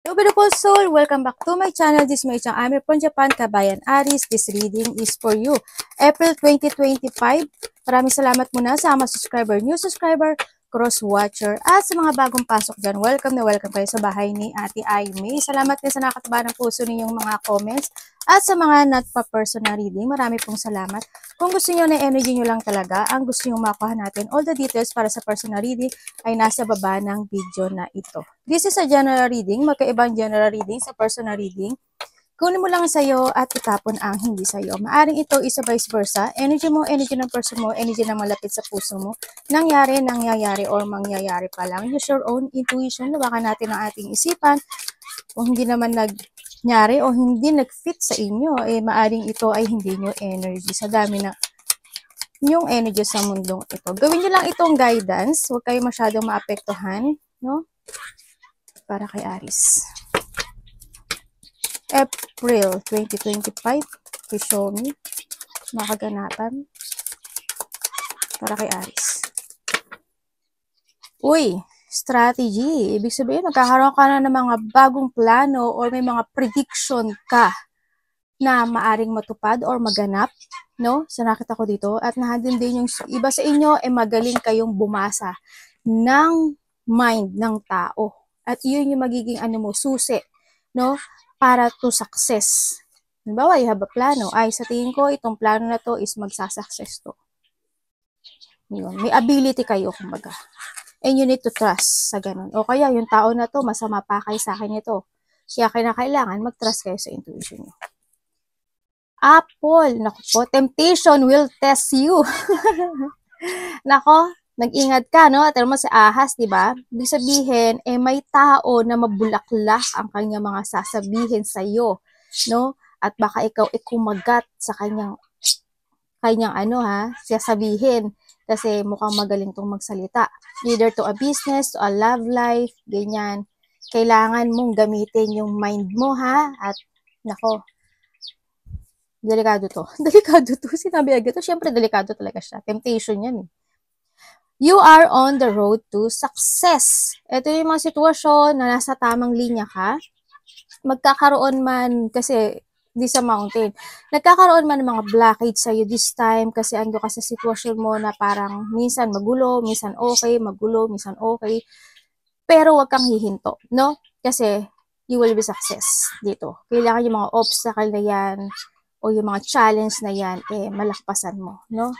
Hello beautiful soul! Welcome back to my channel. This is Mei-chan Amir from Japan, Kabayan Aris. This reading is for you. April 2025. Maraming salamat muna sa mga subscriber, new subscriber, cross-watcher, at sa mga bagong pasok dyan. Welcome na welcome kayo sa bahay ni Ate Aimee. Salamat din sa nakataba ng puso ninyong mga comments. At sa mga not pa personal reading, marami pong salamat. Kung gusto niyo na energy nyo lang talaga, ang gusto nyo makuha natin, all the details para sa personal reading ay nasa baba ng video na ito. This is a general reading, magkaibang general reading sa personal reading. Kunin mo lang sa'yo at itapon ang hindi sa'yo. Maaring ito isa vice versa. Energy mo, energy ng person mo, energy na malapit sa puso mo. Nangyayari, or mangyayari pa lang. Use your own intuition. Lawakan natin ang ating isipan. Kung hindi naman nangyari o hindi nag-fit sa inyo, maaring ito ay hindi nyo energy. Sa dami na yung energy sa mundong ito. Gawin nyo lang itong guidance. Huwag kayo masyadong maapektuhan. No? Para kay Aris. April 2025. Please show me. Makaganapan. Para kay Aris. Uy! Strategy. Ibig sabihin, magkakaroon ka na ng mga bagong plano or may mga prediction ka na maaring matupad or maganap. No? So, nakita ko dito. At nandun din yung iba sa inyo, magaling kayong bumasa ng mind ng tao. At yun yung magiging susi, no? Para to success. Halimbawa, you have a plano. Ay, sa tingin ko, itong plano na to is magsasuccess to. Yun. May ability kayo, kumbaga. And you need to trust sa ganun. O kaya, yung tao na to, masama pa kayo sa akin ito. Kaya kailangan mag-trust kayo sa intuition nyo. Apple. Naku po, temptation will test you. Nako, nag-ingat ka, no? At mo sa ahas, di ba? Ibig sabihin, may tao na mabulaklak ang kanyang mga sasabihin sa iyo, no? At baka ikaw kumagat sa kanyang sasabihin kasi mukhang magaling tong magsalita. Either to a business, to a love life, ganyan. Kailangan mong gamitin yung mind mo, ha? At nako, delikado to. Delikado to. Sinabi agad to. Siyempre, delikado talaga siya. Temptation yan, eh. You are on the road to success. Ito yung mga sitwasyon na nasa tamang linya ka. Magkakaroon man, kasi di sa mountain, nagkakaroon man ng mga blockage sa'yo this time kasi ando ka sa sitwasyon mo na parang minsan magulo, minsan okay, magulo, minsan okay. Pero wag kang hihinto, no? Kasi you will be success dito. Kailangan yung mga obstacle na yan o yung mga challenge na yan, malakpasan mo, no?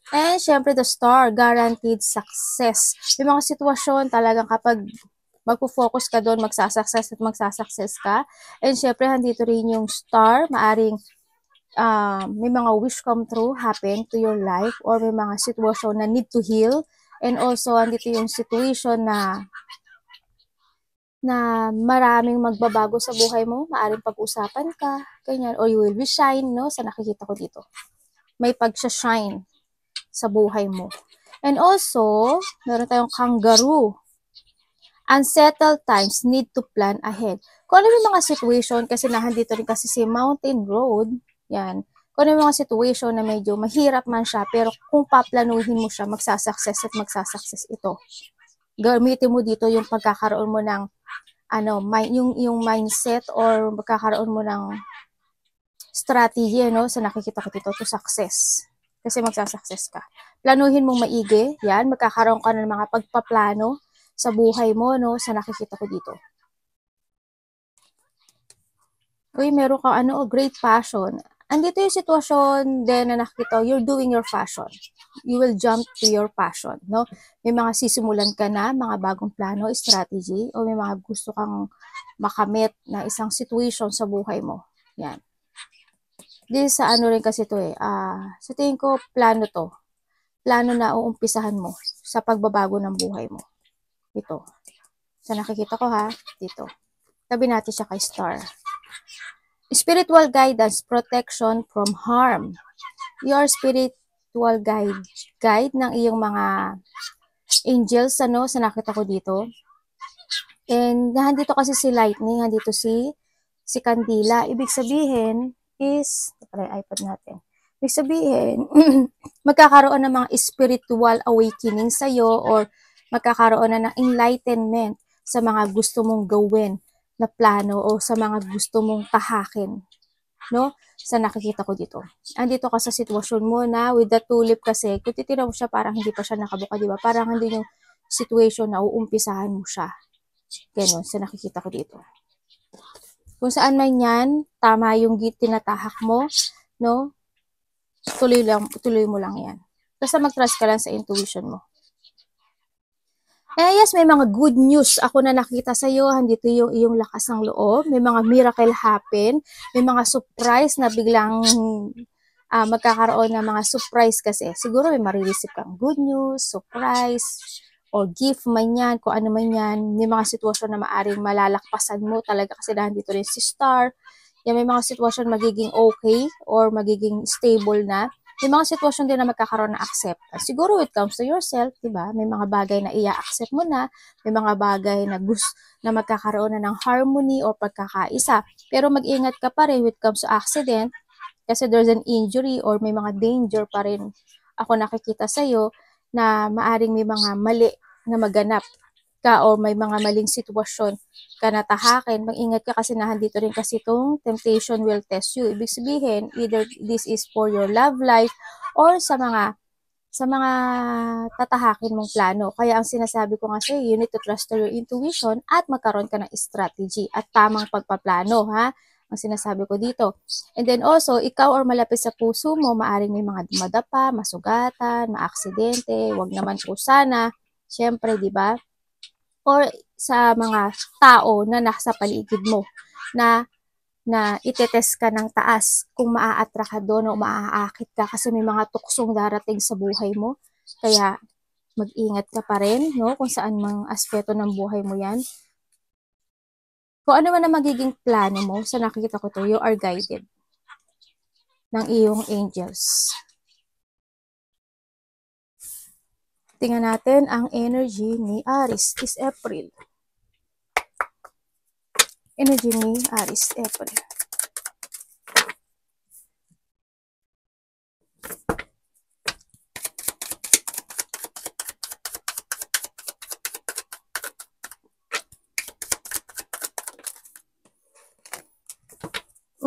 And syempre, the star, guaranteed success. May mga sitwasyon talagang kapag magpo-focus ka doon, magsasuccess ka. And syempre, handito rin yung star, maaring may mga wish come true happen to your life or may mga sitwasyon na need to heal. And also, handito yung situation na maraming magbabago sa buhay mo, maaring pag-usapan ka, ganyan, or you will be shine, no? Sa nakikita ko dito. May pag-shine sa buhay mo. And also, meron tayong kangaroo. Unsettled times, need to plan ahead. Kung ano yung mga situation, kasi nahandito rin kasi si Mountain Road, yan. Kung ano yung mga situation na medyo mahirap man siya, pero kung paplanuhin mo siya, magsasuccess at magsasuccess ito. Gamitin mo dito yung pagkakaroon mo ng, yung mindset or magkakaroon mo ng strategy, no, sa nakikita ko dito to success. Kasi magsasuccess ka. Planuhin mong maigi, yan, magkakaroon ka ng mga pagpaplano sa buhay mo, no, sa nakikita ko dito. Uy, meron kang great passion. Andito yung sitwasyon din na nakikita, you're doing your passion. You will jump to your passion, no? May mga sisimulan ka na, mga bagong plano, strategy, o may mga gusto kang makamit na isang situation sa buhay mo. Yan. This sa rin kasi to sa tingin ko, plano to. Plano na uumpisahan mo sa pagbabago ng buhay mo. Ito. Sa nakikita ko, ha, dito. Tabi natin siya kay star. Spiritual guidance, protection from harm. Your spiritual guide ng iyong mga angels, sa nakita ko dito. And nandito kasi si lightning, nandito si Kandila. Ibig sabihin is, iPad natin. Ibig sabihin, magkakaroon ng mga spiritual awakening sa'yo or magkakaroon na ng enlightenment sa mga gusto mong gawin na plano o sa mga gusto mong tahakin, no? Sa nakikita ko dito. Andito ka sa sitwasyon mo na with the tulip kasi, kung titiraw mo siya parang hindi pa siya nakabuka, di ba? Parang hindi yung situation na uumpisahan mo siya. Ganon, sa nakikita ko dito. Kung saan man yan, tama yung tinatahak mo, no? Tuloy mo lang yan. Basta mag-trust ka lang sa intuition mo. Yes, may mga good news ako na nakita sa iyo. Handito yung iyong lakas ng loob. May mga miracle happen. May mga surprise na biglang magkakaroon ng mga surprise kasi. Siguro may marireceive kang good news, surprise, o gift man yan, kung ano man yan. May mga sitwasyon na maaring malalakpasan mo talaga kasi nandito rin si Star. Yan, may mga sitwasyon magiging okay or magiging stable na. May mga sitwasyon din na magkakaroon ng acceptance. Siguro it comes to yourself, di ba? May mga bagay na i-accept mo na, may mga bagay na na magkakaroon na ng harmony or pagkakaisa. Pero mag-ingat ka pa rin when it comes to accident kasi there's an injury or may mga danger pa rin ako nakikita sa'yo na maaring may mga mali na maganap ka or may mga maling sitwasyon ka na tahakin. Mag-ingat ka kasi nandito rin kasi itong temptation will test you. Ibig sabihin, either this is for your love life or sa mga tatahakin mong plano. Kaya ang sinasabi ko nga sa'yo, you need to trust your intuition at magkaroon ka ng strategy at tamang pagpaplano, ha? Ang sinasabi ko dito. And then also, ikaw or malapit sa puso mo, maaring may mga dumadapa, masugatan, maaksidente, wag naman po sana. Siyempre, di ba? Or sa mga tao na nasa paligid mo na itetest ka ng taas kung maa-attract ka doon o maaakit ka kasi may mga tuksong darating sa buhay mo. Kaya mag-ingat ka pa rin, no? Kung saan mang aspeto ng buhay mo yan. Kung ano man ang magiging plano mo, sa nakikita ko to, you are guided ng iyong angels. Tingnan natin ang energy ni Aries this April. Energy ni Aries, April.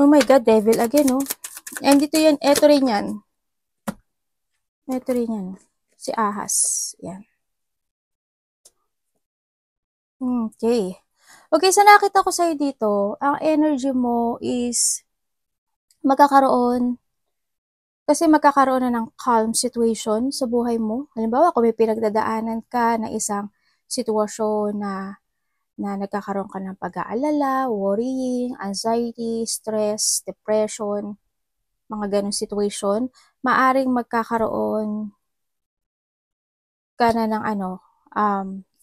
Oh my God, devil again, oh. And dito yan, eto rin yan. Eto rin yan. Si Ahas. Yan. Okay. Okay, so nakita ko sa'yo dito, ang energy mo is magkakaroon na ng calm situation sa buhay mo. Halimbawa, kung may pinagdadaanan ka na isang sitwasyon na nagkakaroon ka ng pag-aalala, worrying, anxiety, stress, depression, mga ganong situation, maaring magkakaroon ka na ng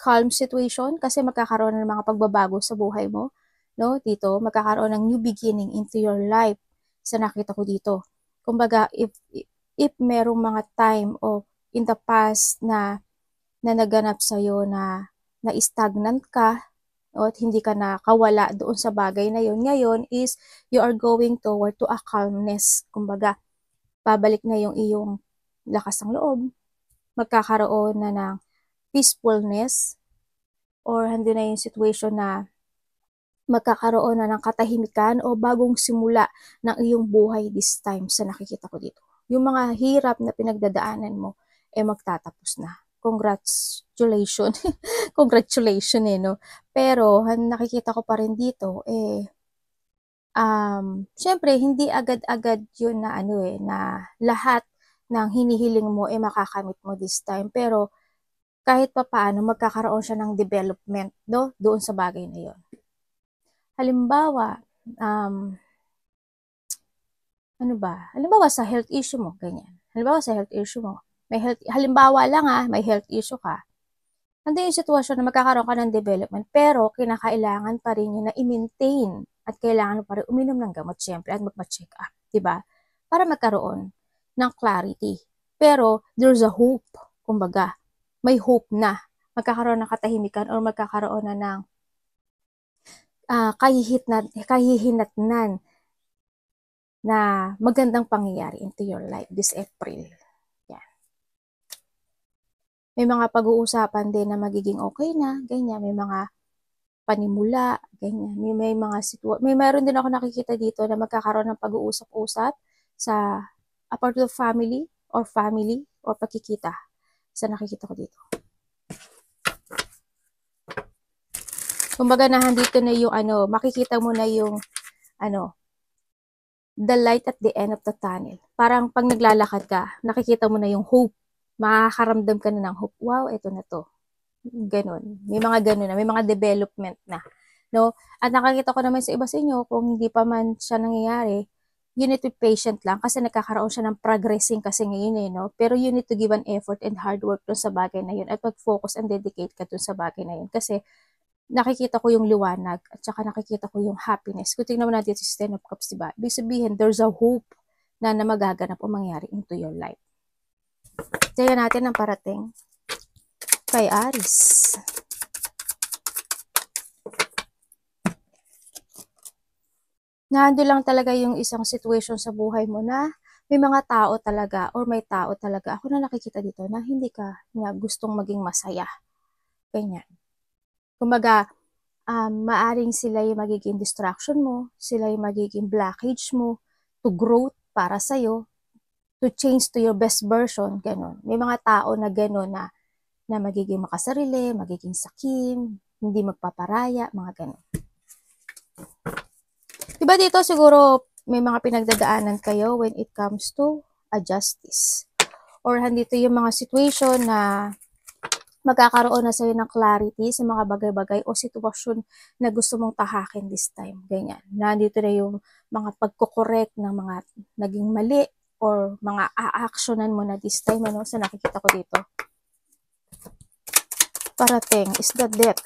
calm situation kasi magkakaroon ng mga pagbabago sa buhay mo, no? Dito, magkakaroon ng new beginning into your life sa nakita ko dito. Kumbaga, if merong mga time o in the past na naganap sa'yo na stagnant ka o hindi ka nakawala doon sa bagay na yun, ngayon is you are going toward to a calmness. Kumbaga, babalik na yung iyong lakas ng loob, magkakaroon na ng peacefulness or hindi na yung situation na magkakaroon na ng katahimikan o bagong simula ng iyong buhay this time sa nakikita ko dito. Yung mga hirap na pinagdadaanan mo, magtatapos na. Congratulations. Congratulations, no? Pero, nakikita ko pa rin dito, syempre, hindi agad-agad yun na na lahat ng hinihiling mo makakamit mo this time. Pero, kahit pa paano, magkakaroon siya ng development, no? Doon sa bagay na yun. Halimbawa, Halimbawa sa health issue mo, ganyan. Halimbawa sa health issue mo, halimbawa lang may health issue ka. Nandiyan yung sitwasyon na magkakaroon ka ng development, pero kinakailangan pa rin yun na i-maintain at kailangan pa rin uminom ng gamot syempre at magpa-check up, diba? Para magkaroon ng clarity. Pero there's a hope, kumbaga, may hope na magkakaroon ng katahimikan or magkakaroon na ng kahihinatnan na magandang pangyayari into your life this April. Yan. May mga pag-uusapan din na magiging okay na, ganyan. May mga panimula, ganyan. May meron din ako nakikita dito na magkakaroon ng pag-uusap-usap sa a part of family or pakikita sa nakikita ko dito. Kumbaga nandito na yung makikita mo na yung the light at the end of the tunnel. Parang pag naglalakad ka, nakikita mo na yung hope. Makakaramdam ka na ng hope. Wow, ito na to. Ganon. May mga ganon na. May mga development na. No? At nakakita ko naman sa iba sa inyo, kung hindi pa man siya nangyayari, you need to be patient lang kasi nagkakaroon siya ng progressing kasi ngayon no? Pero you need to give an effort and hard work dun sa bagay na yun at mag-focus and dedicate ka dun sa bagay na yun. Kasi nakikita ko yung liwanag at saka nakikita ko yung happiness. Kung tingnan mo natin si Ten of Cups, diba? Ibig sabihin, there's a hope na magaganap o mangyari into your life. Tingnan natin ang parating kay Aries. Nando lang talaga yung isang situation sa buhay mo na may mga tao talaga or may tao talaga. Ako na nakikita dito na hindi ka niya gustong maging masaya. Ganyan. Kumbaga, maaring sila yung magiging distraction mo, sila yung magiging blockage mo to growth para sa'yo, to change to your best version, gano'n. May mga tao na gano'n na magiging makasarili, magiging sakim, hindi magpaparaya, mga gano'n. Diba dito siguro may mga pinagdadaanan kayo when it comes to a justice. Or handito yung mga situation na magkakaroon na sa'yo ng clarity sa mga bagay-bagay o sitwasyon na gusto mong tahakin this time. Ganyan. Nandito na yung mga pagkukorek ng mga naging mali or mga a-actionan mo na this time sa nakikita ko dito. Parating is the death.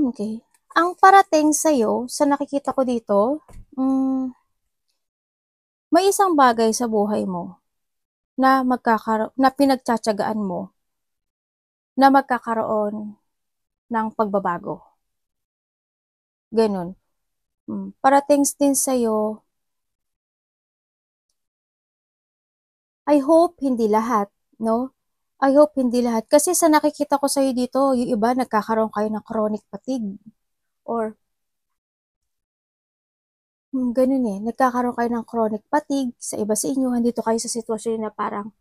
Okay. Ang parating sa'yo, sa nakikita ko dito, may isang bagay sa buhay mo na pinagtsatsagaan mo na magkakaroon ng pagbabago. Ganun. Parating din sa'yo, I hope hindi lahat, no? I hope hindi lahat. Kasi sa nakikita ko sa'yo dito, yung iba nagkakaroon kayo ng chronic fatigue or ganun nagkakaroon kayo ng chronic fatigue sa iba sa inyo, andito kayo sa sitwasyon na parang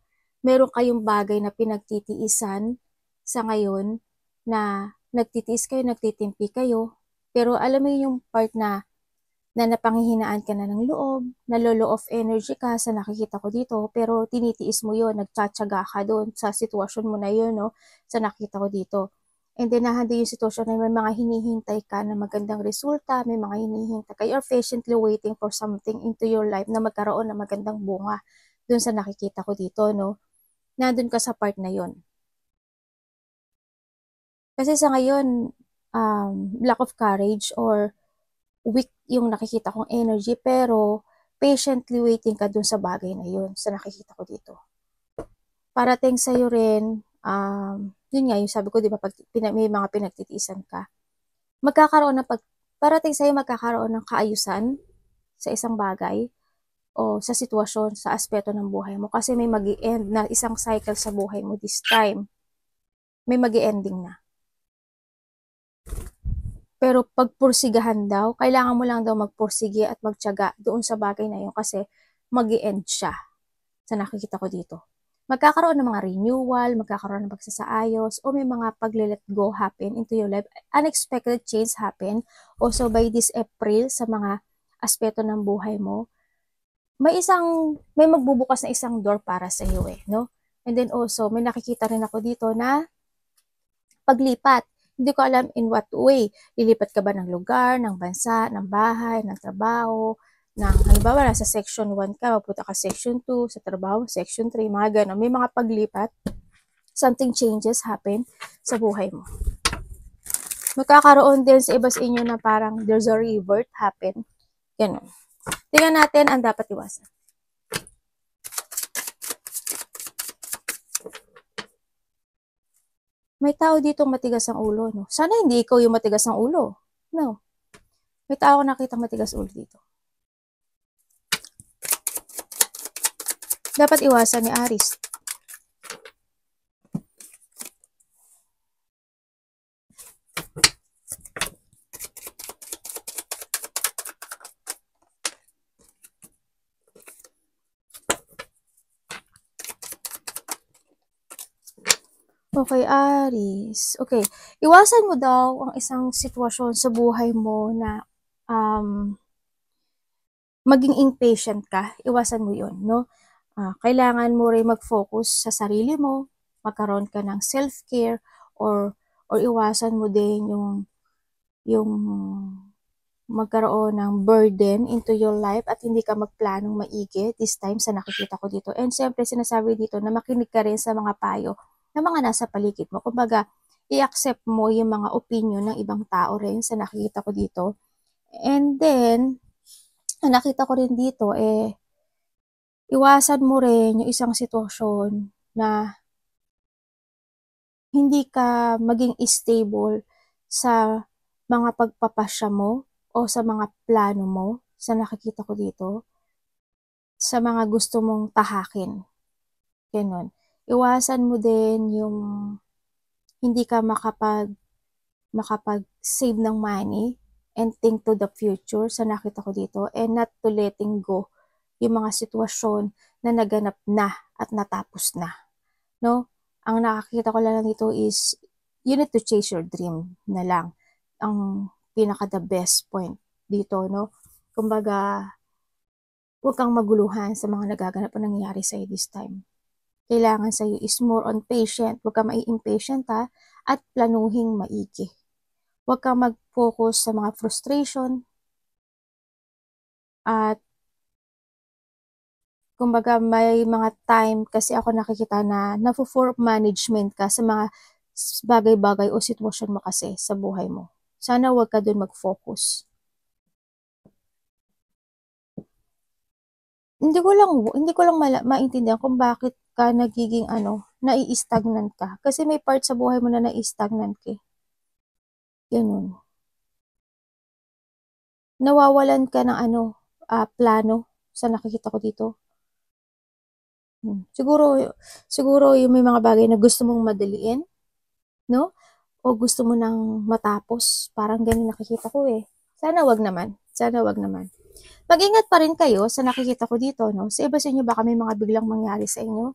meron kayong bagay na pinagtitiisan sa ngayon na nagtitiis kayo, nagtitimpi kayo, pero alam mo yung part na napanghihinaan ka na ng loob, nalo-low of energy ka sa nakikita ko dito, pero tinitiis mo yon, nagtsatsaga ka doon sa sitwasyon mo na yun, no, sa nakikita ko dito. And then, nahandi yung sitwasyon na may mga hinihintay ka na magandang resulta, may mga hinihintay ka, you're patiently waiting for something into your life na magkaroon ng magandang bunga doon sa nakikita ko dito, no. Nandun ka sa part na yon. Kasi sa ngayon, lack of courage or weak yung nakikita kong energy, pero patiently waiting ka dun sa bagay na yun, sa nakikita ko dito. Parating sa'yo rin, yun nga, yung sabi ko, di ba, pag may mga pinagtitiisan ka, parating sa'yo magkakaroon ng kaayusan sa isang bagay o sa sitwasyon, sa aspeto ng buhay mo. Kasi may mag-i-end na isang cycle sa buhay mo this time. May mag-i-ending na. Pero pagpursigahan daw, kailangan mo lang daw magpursige at magtiyaga doon sa bagay na yun kasi mag-i-end siya sa nakikita ko dito. Magkakaroon ng mga renewal, magkakaroon ng pagsasaayos, o may mga pag-let go happen into your life. Unexpected change happen also by this April sa mga aspeto ng buhay mo. May magbubukas na isang door para sa iyo no? And then also, may nakikita rin ako dito na paglipat. Hindi ko alam in what way. Lilipat ka ba ng lugar, ng bansa, ng bahay, ng trabaho, halimbawa, nasa section 1 ka, mapunta ka section 2, sa trabaho, section 3, mga gano'n. May mga paglipat, something changes happen sa buhay mo. Magkakaroon din sa iba sa inyo na parang there's a revert happen. Gano'n. Tingnan natin ang dapat iwasan. May tao dito matigas ang ulo, no? Sana hindi ikaw yung matigas ang ulo. No. May tao nakita matigas ulo dito. dapat iwasan ni Aries. Okay, Aries. Okay, iwasan mo daw ang isang sitwasyon sa buhay mo na maging impatient ka. Iwasan mo yun, no? Kailangan mo rin mag-focus sa sarili mo, magkaroon ka ng self-care, or iwasan mo din yung magkaroon ng burden into your life at hindi ka magplanong maigi this time sa nakikita ko dito. And siyempre, sinasabi dito na makinig ka rin sa mga payo ng mga nasa paligid mo. Kumbaga, i-accept mo yung mga opinion ng ibang tao rin sa nakikita ko dito. And then, nakita ko rin dito, iwasan mo rin yung isang sitwasyon na hindi ka maging stable sa mga pagpapasya mo o sa mga plano mo sa nakikita ko dito, sa mga gusto mong tahakin. Ganun. Iwasan mo din yung hindi ka makapag-save ng money and think to the future sa nakita ko dito, and not to letting go yung mga sitwasyon na naganap na at natapos na. No? Ang nakakita ko lang dito is you need to chase your dream na lang. Ang pinaka the best point dito, no? Kumbaga, huwag kang maguluhan sa mga nagaganap na nangyayari sa'yo this time. Kailangan sa'yo is more on patient. Huwag kang mai-impatient ha, at planuhing maigi. Huwag kang mag-focus sa mga frustration at kumbaga may mga time kasi ako nakikita na na-for management ka sa mga bagay-bagay o sitwasyon mo kasi sa buhay mo. Sana huwag ka dun mag-focus. Hindi ko lang maintindihan kung bakit ka nagiging nai-stagnant ka. Kasi may part sa buhay mo na nai-stagnant ka. Ganun. Nawawalan ka ng plano sa nakikita ko dito. Siguro yung may mga bagay na gusto mong madaliin, no? O gusto mo nang matapos. Parang ganun nakikita ko eh. Sana wag naman. Mag-ingat pa rin kayo sa nakikita ko dito, no? Sa iba sa inyo baka may mga biglang mangyari sa inyo.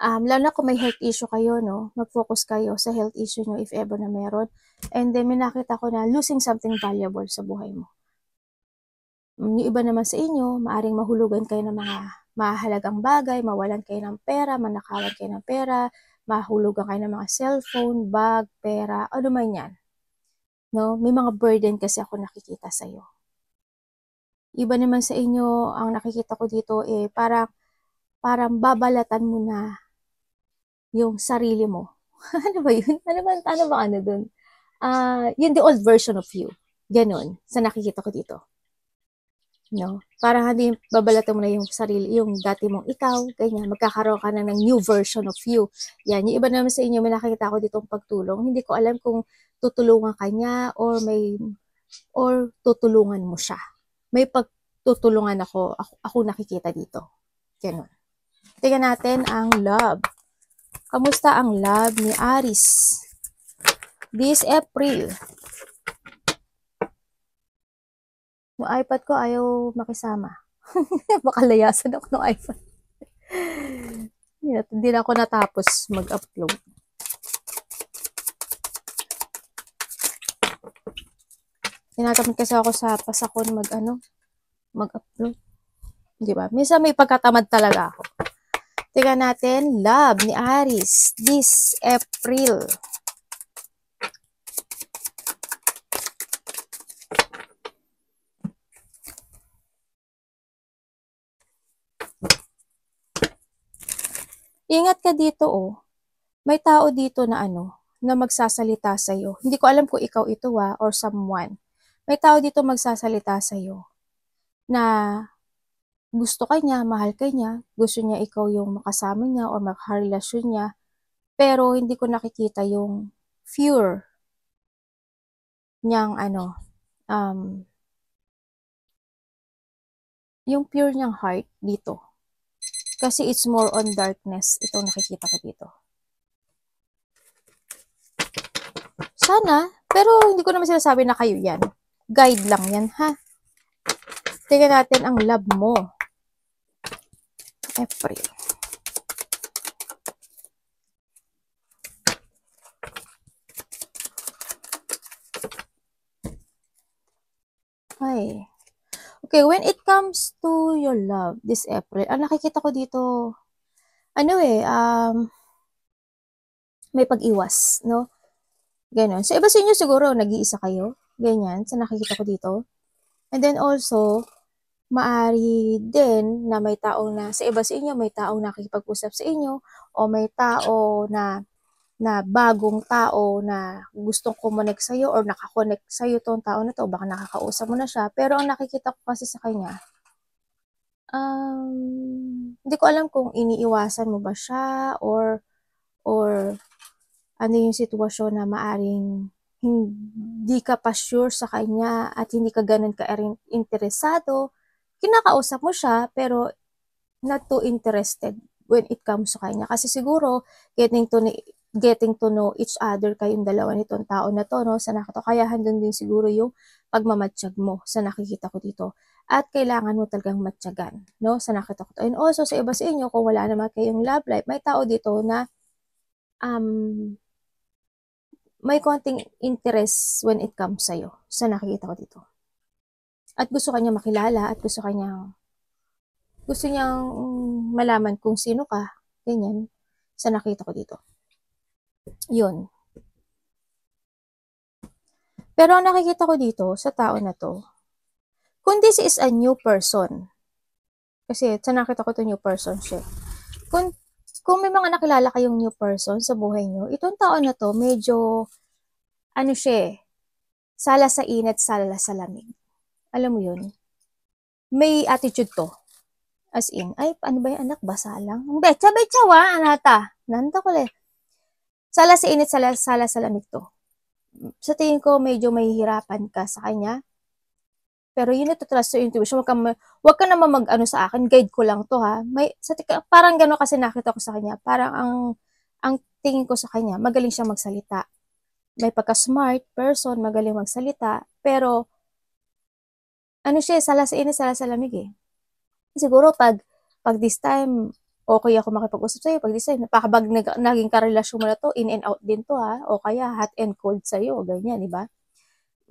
Lalo na kung may health issue kayo, no? Mag-focus kayo sa health issue nyo if ever na meron. And then may nakita ko na losing something valuable sa buhay mo. Yung iba naman sa inyo, maaring mahulugan kayo ng mga mahalagang bagay, mawalan kayo ng pera, manakawan kayo ng pera, mahulugan kayo ng mga cellphone, bag, pera, ano man yan. No? May mga burden kasi ako nakikita sa'yo. Iba naman sa inyo, ang nakikita ko dito parang babalatan mo na yung sarili mo. Ano ba yun? Ano ba dun? Yun the old version of you. Ganon, sa nakikita ko dito. No? Parang hindi babalatan mo na yung sarili, yung dati mong ikaw, ganyan, magkakaroon ka na ng new version of you. Yan, yung iba naman sa inyo, may nakikita ko ditong pagtulong. Hindi ko alam kung tutulungan ka niya or tutulungan mo siya. May pagtutulungan ako nakikita dito. Ganun. Tingnan natin ang love. Kamusta ang love ni Aries this April? Yung iPad ko ayaw makisama. Baka layasan ako ng iPad. Hindi na ako natapos mag-upload. Tinatamad kasi ako sa pasakon mag-upload. Di ba? Minsan may pagkatamad talaga ako. Tingnan natin, love ni Aries this April. Ingat ka dito oh. May tao dito na na magsasalita sa iyo. Hindi ko alam kung ikaw ito or someone. May tao dito magsasalita sa iyo na gusto ka niya, mahal ka niya, gusto niya ikaw yung makasama niya or makarelasyon niya, pero hindi ko nakikita yung pure niyang yung pure niyang heart dito. Kasi it's more on darkness. Itong nakikita ko dito. Sana, pero hindi ko naman sinasabi na kayo yan. Guide lang yan, ha? Tingnan natin ang love mo. April. Ay. Okay, when it comes to your love this April, ang nakikita ko dito, may pag-iwas, no? Ganon. So, iba sa inyo siguro, nag-iisa kayo. Ganyan, sa nakikita ko dito. And then also, maari din na may tao na, sa iba sa inyo, may taong nakikipag-usap sa inyo, o may tao na bagong tao na gustong kumonek sa'yo or nakakonect sa'yo tong tao na to, baka nakakausap mo na siya. Pero ang nakikita ko kasi sa kanya, hindi ko alam kung iniiwasan mo ba siya or ano yung sitwasyon na maaring hindi ka pa sure sa kanya at hindi ka ganun ka-interesado. Kinakausap mo siya pero not too interested when it comes sa kanya. Kasi siguro, getting to know each other kayong dalawa nitong tao na to, no? Sa nakito. Kaya handun din siguro yung pagmamatsyag mo sa nakikita ko dito. At kailangan mo talagang matsyagan, no? Sa nakita ko to. And also, sa iba sa inyo, kung wala naman kayong love life, may tao dito na may konting interest when it comes sa'yo. Sa nakikita ko dito. At gusto kanya makilala at gusto niyang malaman kung sino ka. Ganyan. Sa nakita ko dito. Yun. Pero ang nakikita ko dito sa tao na to, kung this is a new person, kasi sa nakita ko to new person siya. Kung may mga nakilala kayong new person sa buhay nyo, itong tao na to, medyo, sala sa init, sala sa lamig. Alam mo yun? May attitude to. As in, ay, ano ba yung anak? Basa lang? Betsa wa, anata. Nanta ko le. Sala sa init, sala sa lamig to. Sa tingin ko, medyo mahihirapan ka sa kanya. Pero you need to trust your intuition. Wag ka naman mag-ano sa akin. Guide ko lang to, ha. Parang gano'n kasi nakita ko sa kanya. Parang ang tingin ko sa kanya, magaling siya magsalita. May pagka-smart person, magaling magsalita. Pero, sala sa init, sala sa lamig eh. Siguro pag this time, okay ako makipag-usap sa'yo. Pag this time, napakabag naging karelasyon mo na to, in and out din to, ha. O kaya hot and cold sa'yo, ganyan, di ba?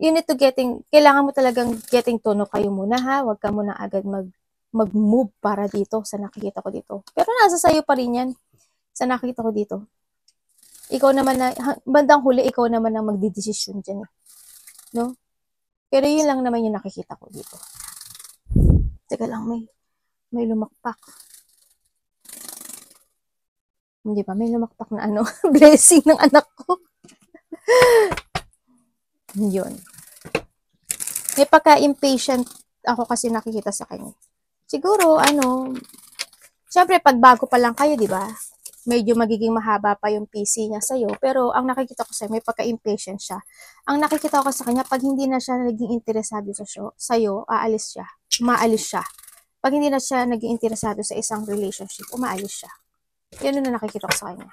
You need to kailangan mo talagang getting to know kayo muna, ha. Huwag ka muna agad mag-move para dito sa nakikita ko dito. Pero nasa sayo pa rin yan sa nakikita ko dito. Ikaw naman bandang huli, ikaw naman ang magdidesisyon dyan. No? Pero yun lang naman yung nakikita ko dito. Teka lang, may lumakpak. Hindi ba? May lumakpak na blessing ng anak ko. Yun. May pagka-impatient ako kasi nakikita sa kanya. Siguro, syempre, pag bago pa lang kayo, di ba? Medyo magiging mahaba pa yung PC niya sa'yo. Pero, ang nakikita ko sa'yo, may pagka-impatient siya. Ang nakikita ko sa kanya, pag hindi na siya naging interesado sa'yo, aalis siya. Umaalis siya. Pag hindi na siya naging interesado sa isang relationship, umaalis siya. Yan na nakikita ko sa kanya.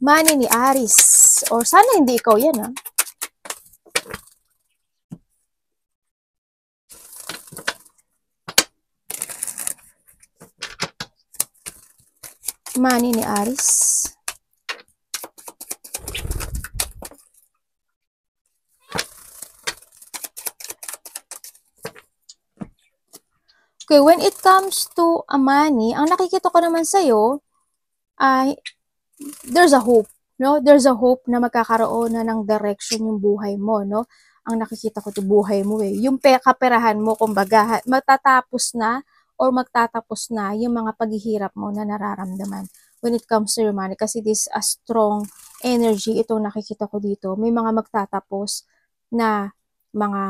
Money ni Aries. Or sana hindi ikaw yan, ha? Money ni Aries. Okay, when it comes to a money, ang nakikita ko naman sa'yo, ay, there's a hope, no? There's a hope na magkakaroon na ng direction yung buhay mo, no? Ang nakikita ko to buhay mo eh. Yung kaperahan mo, kumbaga, magtatapos na yung mga paghihirap mo na nararamdaman when it comes to your money. Kasi this a strong energy, itong nakikita ko dito. May mga magtatapos na mga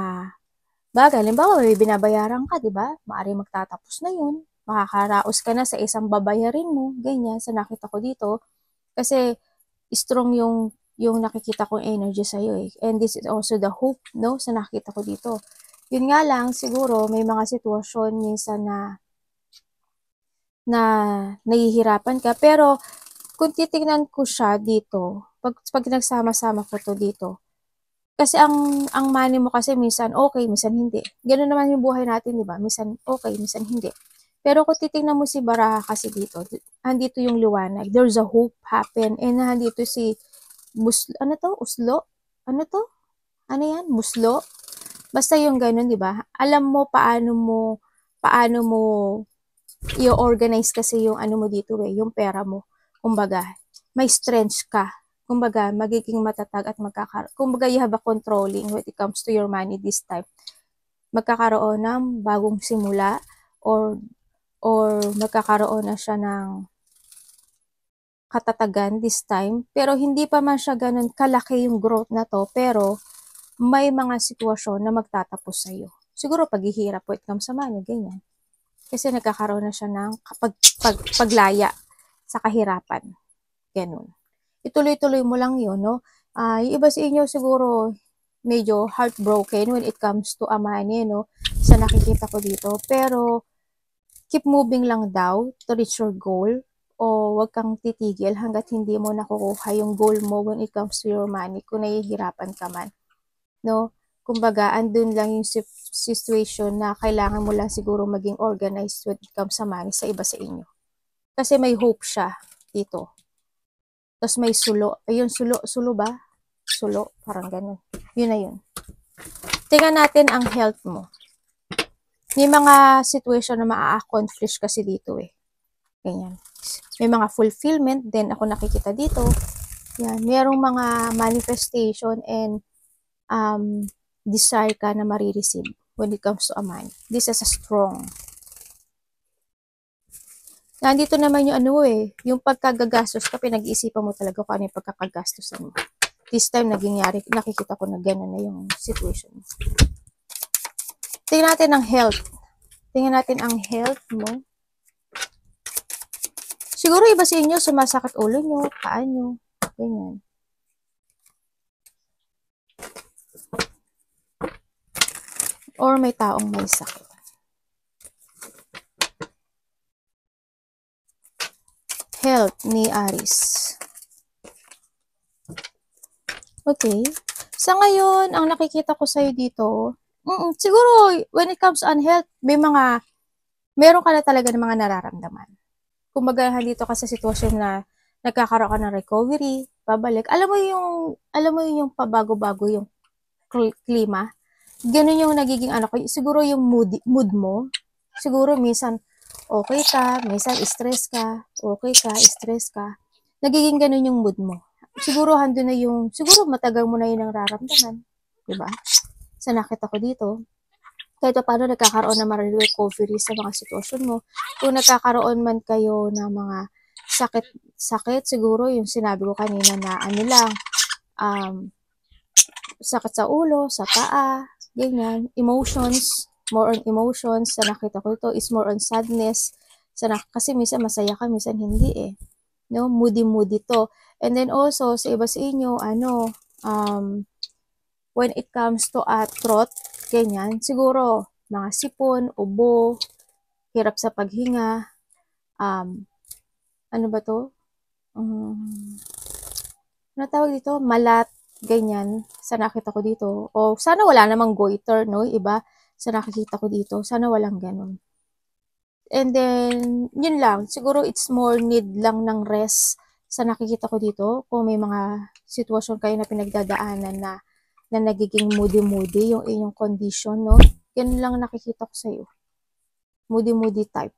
bagay. Halimbawa, may binabayaran ka, di ba? Maaaring magtatapos na yun. Makakaraos ka na sa isang babayarin mo. Ganyan, sa nakita ko dito. Kasi, strong yung nakikita kong energy sa'yo eh. And this is also the hope, no? Sa nakita ko dito. Yun nga lang, siguro may mga sitwasyon minsan na nahihirapan ka. Pero kung titingnan ko siya dito, pag nagsama-sama ko to dito, kasi ang money mo kasi minsan okay, minsan hindi. Gano'n naman yung buhay natin, di ba? Minsan okay, minsan hindi. Pero kung titingnan mo si Baraha kasi dito, andito yung liwanag. There's a hope happen. And nandito si ano to? Uslo? Ano to? Ano yan? Muslo? Basta yung ganun, di ba? Alam mo paano mo i-organize kasi yung ano mo dito yung pera mo. Kumbaga, may strength ka. Kumbaga, magiging matatag at kumbaga, you have a controlling when it comes to your money this time. Magkakaroon ng bagong simula or magkakaroon na siya ng katatagan this time. Pero hindi pa man siya ganun kalaki yung growth na to, pero may mga sitwasyon na magtatapos sa'yo. Siguro paghihirap when it comes sa money, ganyan. Kasi nagkakaroon na siya ng paglaya sa kahirapan. Ganun. Ituloy-tuloy mo lang yun, no? Yung iba sa inyo siguro medyo heartbroken when it comes to a money, no? Sa nakikita ko dito. Pero keep moving lang daw to reach your goal, o wag kang titigil hanggat hindi mo nakukuha yung goal mo when it comes to your money kung nahihirapan ka man. No? Kumbaga, andun lang yung situation na kailangan mo lang siguro maging organized when it comes sa money sa iba sa inyo. Kasi may hope siya dito. Tapos may sulo. Ayun, sulo ba? Sulo, parang ganun. Yun na yun. Tingnan natin ang health mo. May mga situation na maa-accomplish kasi dito Ganyan. May mga fulfillment din ako nakikita dito. Yan. Merong mga manifestation and desire ka na marireceive when it comes to a money. This is a strong. Nandito naman yung yung pagkagagastos ka, pinag-iisipan mo talaga kung ano yung pagkakagastosan mo. This time, nakikita ko na gano'n na yung situation. Tingnan natin ang health. Tingnan natin ang health mo. Siguro iba sa inyo, sumasakit ulo nyo, paa nyo, ganyan. Or may taong may sakit. Health ni Aries. Okay. Sa ngayon, ang nakikita ko sa'yo dito, siguro, when it comes on health, meron ka na talaga ng mga nararamdaman. Kumbaga, dito ka sa sitwasyon na nagkakaroon ka ng recovery, pabalik. Alam mo yung pabago-bago yung klima. Ganun yung nagiging siguro yung mood mo. Siguro minsan okay ka, minsan stress ka, okay ka, stress ka. Nagiging ganun yung mood mo. Siguro siguro matagal mo na yun ang nararamdaman. Diba? Sa nakita ko dito, kahit paano nagkakaroon na recovery sa mga sitwasyon mo. Kung nagkakaroon man kayo ng mga sakit, siguro yung sinabi ko kanina na sakit sa ulo, sa paa, ganyan, emotions, more on emotions, sa nakita ko ito is more on sadness, kasi minsan masaya ka, minsan hindi no, moody to. And then also, sa iba sa inyo, when it comes to throat, ganyan, siguro, mga sipon, ubo, hirap sa paghinga, ano ba to? Ano tawag dito? Malat, ganyan, sa nakita ko dito. O sana wala namang goiter, no? Iba, sa nakikita ko dito, sana walang ganun. And then, yun lang. Siguro it's more need lang ng rest sa nakikita ko dito. Kung may mga sitwasyon kayo na pinagdadaanan na nagiging moody yung inyong condition, no? Ganun lang nakikita ko sa'yo. Moody type.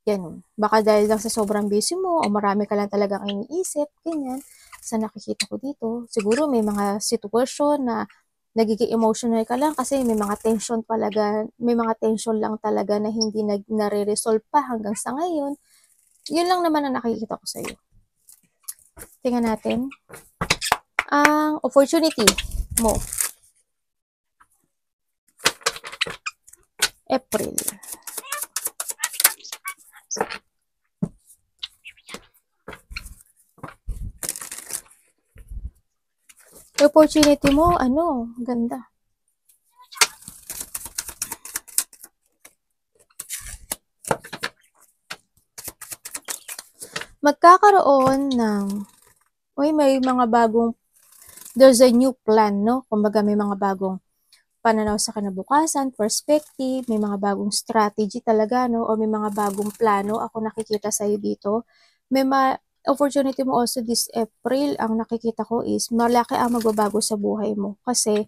Ganun. Baka dahil lang sa sobrang busy mo o marami ka lang talagang iniisip, ganyan. Sa nakikita ko dito, siguro may mga sitwasyon na nagiging emotional ka lang kasi may mga tension lang talaga na hindi nare-resolve pa hanggang sa ngayon. Yun lang naman ang nakikita ko sa'yo. Tingnan natin. Ang opportunity mo. April. Opportunity mo, ganda. magkakaroon ng, may mga bagong, there's a new plan, no? Kumbaga may mga bagong pananaw sa kinabukasan, perspective, may mga bagong strategy talaga, no? O may mga bagong plano ako nakikita sa'yo dito. May opportunity mo also this April, ang nakikita ko is malaki ang magbabago sa buhay mo. Kasi,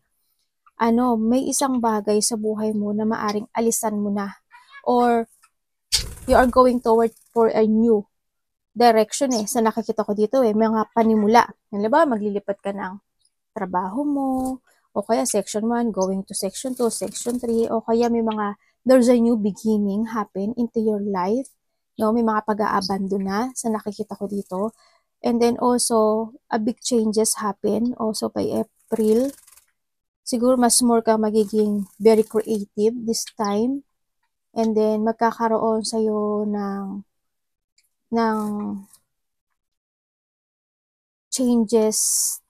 may isang bagay sa buhay mo na maaring alisan mo na. Or, you are going toward for a new direction sa nakikita ko dito mga panimula. Halimbawa, maglilipat ka ng trabaho mo, o kaya section 1 going to section 2, section 3, o kaya there's a new beginning happen into your life. No, may mga pag-aabandon na sa nakikita ko dito. And then also, a big changes happen also by April. Siguro mas more ka magiging very creative this time. And then magkakaroon sa'yo ng changes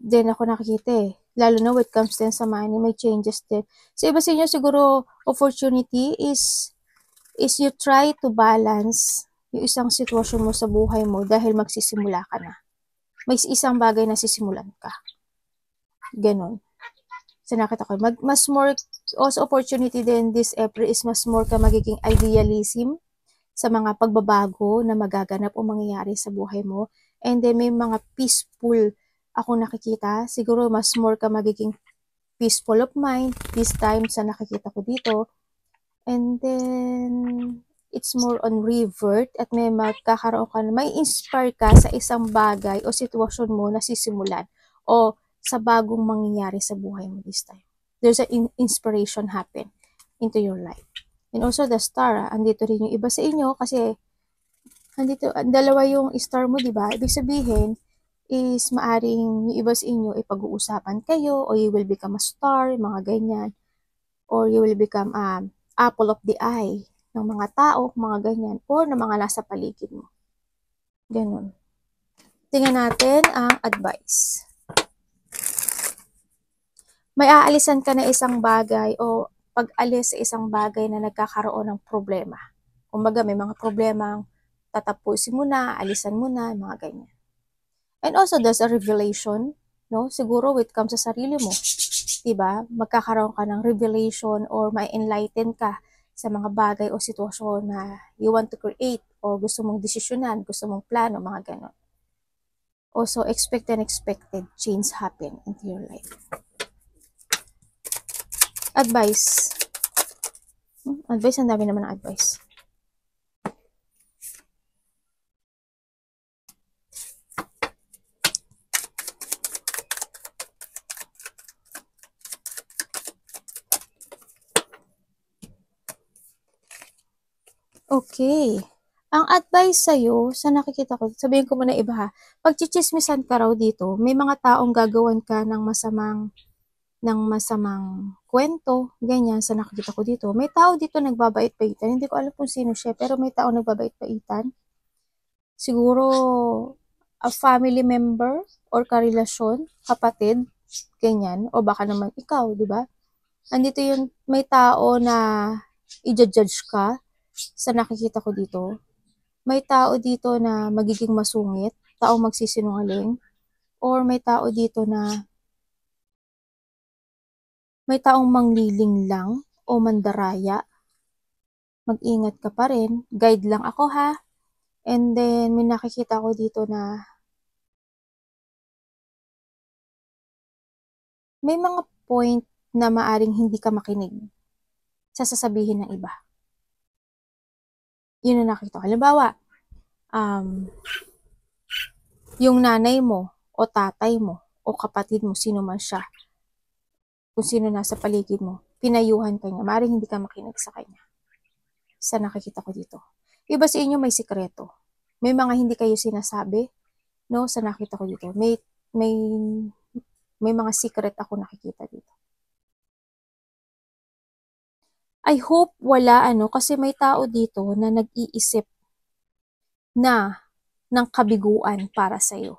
din ako nakikita Lalo na when it comes din sa money, may changes din. So, iba sa inyo siguro, opportunity is you try to balance yung isang sitwasyon mo sa buhay mo dahil magsisimula ka na. May isang bagay na sisimulan ka. Ganon. So, nakita ko, mas more, also opportunity din this April is mas more ka magiging idealism sa mga pagbabago na magaganap o mangyayari sa buhay mo. And then may mga peaceful ako nakikita. Siguro mas more ka magiging peaceful of mind this time sa nakikita ko dito. And then it's more on revert at may magkakaroon ka, may inspire ka sa isang bagay o sitwasyon mo na sisimulan o sa bagong mangyayari sa buhay mo this time. There's an inspiration happen into your life. And also the star, andito rin yung iba sa inyo kasi andito, dalawa yung star mo, di ba? Ibig sabihin is maaring yung iba sa inyo ipag-uusapan kayo o you will become a star, mga ganyan. Or you will become apple of the eye ng mga tao, mga ganyan. Or ng mga nasa paligid mo. Ganun. Tingnan natin ang advice. May aalisan ka na isang bagay o pag-alis sa isang bagay na nagkakaroon ng problema. Kumbaga, may mga problemang tatapusin mo na, alisan mo na, mga ganyan. And also, there's a revelation, no? Siguro, when it comes sa sarili mo, diba? Magkakaroon ka ng revelation or may enlighten ka sa mga bagay o sitwasyon na you want to create o gusto mong desisyonan, gusto mong plano, mga ganon. Also, expect and expected change happen into your life. Advice. Advice, ang dami naman ng advice. Okay. Ang advice sa'yo, sa nakikita ko, sabihin ko muna iba ha, pag chichismisan ka raw dito, may mga taong gagawan ka ng masamang kwento, ganyan, sa nakikita ko dito. May tao dito nagbabait-baitan, hindi ko alam kung sino siya, pero may tao nagbabait-baitan. Siguro, a family member or karelasyon, kapatid, ganyan, o baka naman ikaw, di ba? Andito yung may tao na i-judge ka sa nakikita ko dito. May tao dito na magiging masungit, tao magsisinungaling, or may tao dito na may taong mangliling lang o mandaraya. Mag-ingat ka pa rin. Guide lang ako ha. And then, may nakikita ko dito na may mga point na maaring hindi ka makinig sa sasabihin ng iba. Yun ang nakita ko. Halimbawa, yung nanay mo o tatay mo o kapatid mo, sino man siya, kung sino nasa paligid mo, pinayuhan ka niya, maaaring hindi ka makinig sa kanya. Sa nakikita ko dito. Iba sa inyo may sikreto. May mga hindi kayo sinasabi, no, sa nakita ko dito. May mga secret ako nakikita dito. I hope wala kasi may tao dito na nag-iisip na ng kabiguan para sa'yo.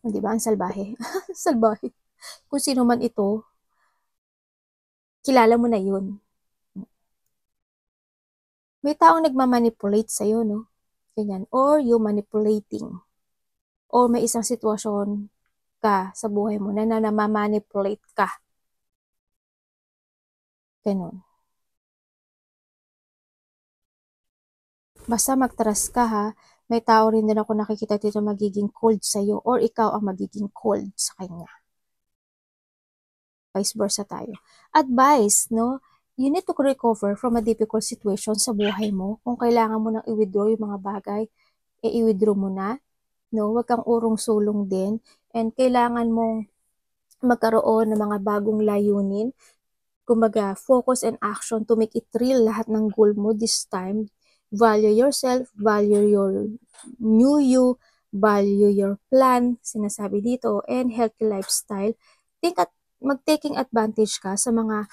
Di ba? Ang salbahe. Salbahe. Kung sino man ito, kilala mo na yun. May taong nagmamanipulate sa'yo, no? Ganyan. Or you manipulating. Or may isang sitwasyon ka sa buhay mo na namamanipulate ka. Ganun. Basta mag-trust ka ha. May tao rin din ako nakikita dito magiging cold sa'yo or ikaw ang magiging cold sa kanya. Vice versa tayo. Advice, no? You need to recover from a difficult situation sa buhay mo. Kung kailangan mo nang i-withdraw yung mga bagay, i-withdraw mo na. No? Huwag kang urong-sulong din. And kailangan mong magkaroon ng mga bagong layunin. Kumbaga, focus and action to make it real lahat ng goal mo this time. Value yourself, value your new you, value your plan, sinasabi dito, and healthy lifestyle. Mag-taking advantage ka sa mga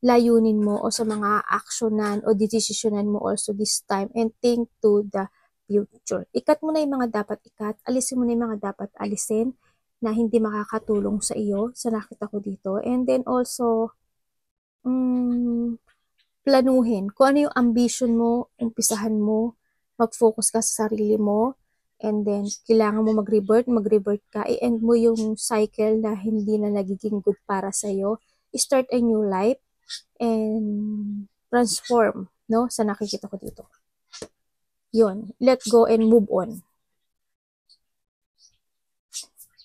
layunin mo o sa mga actionan o desisyonan mo also this time and think to the future. Ikat mo na yung mga dapat ikat, alisin mo na yung mga dapat alisin na hindi makakatulong sa iyo, sa nakita ko dito. And then also, planuhin kung ano yung ambition mo, umpisahan mo, mag-focus ka sa sarili mo, and then kailangan mo mag-revert ka, i-end mo yung cycle na hindi na nagiging good para sa'yo, start a new life, and transform, no, sa nakikita ko dito. Yun, let go and move on.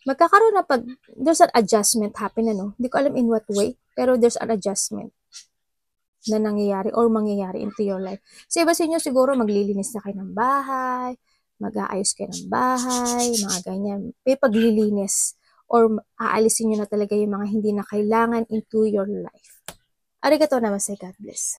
Magkakaroon na there's an adjustment happen, ano, hindi ko alam in what way, pero there's an adjustment na nangyayari or mangyayari into your life. Sa iba sa inyo, siguro maglilinis na kayo ng bahay, mag-aayos kayo ng bahay, mga ganyan. May paglilinis or aalisin nyo na talaga yung mga hindi na kailangan into your life. Arigatou namaste, God bless.